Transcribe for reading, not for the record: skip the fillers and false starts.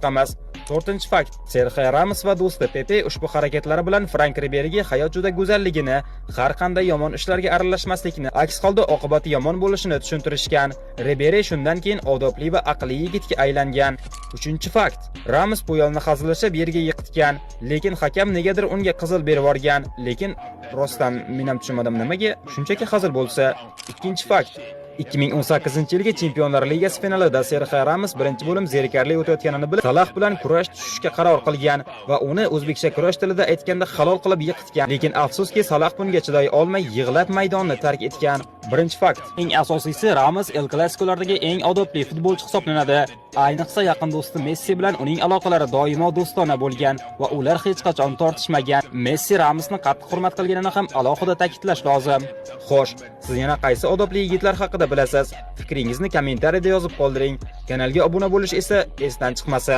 chiqamiz. 4-fakt. Serxio Ramos va do'sti Pepe ushbu harakatlari bilan Frank Riberiga hayot juda go'zalligini, har qanday yomon ishlarga aralashmaslikni, aks holda oqibati yomon bo'lishini tushuntirishgan. Riberi shundan keyin odobli va aqlli yigitga aylangan. 3-fakt. Ramos Puyolni hazillashib yerga yiqitgan, lekin hakam negadir unga qizil berib yuborgan. Lekin rostdan men ham tushunmadim nimaga, shunchaki hazil bo'lsa. 2-fakt. 2018-yilgi Chempionlar Ligasi finalida Serxio Ramos birinchi bo'lim zerikarli o'tayotganini bilib, Salah bilan kurash tushishga qaror qilgan va uni o'zbekcha kurash tilida aytganda halol qilib yiqitgan. Lekin afsuski Salah bunga chiday olmay yig'lab maydonni tark etgan. 1-fakt. Eng asosiysi, Ramos El Clasico'lardagi eng odobli futbolchi hisoblanadi. Ayniqsa yaqin do'sti Messi bilan uning aloqalari doimo do'stona bo'lgan va ular hech qachon tortishmagan. Messi Ramosni qattiq hurmat qilganini ham alohida ta'kidlash lozim. Xo'sh, siz yana qaysi odobli yigitlar haqida bilasiz? Fikringizni kommentariyada yozib qoldiring. Kanalga obuna bo'lish esa esdan chiqmasin.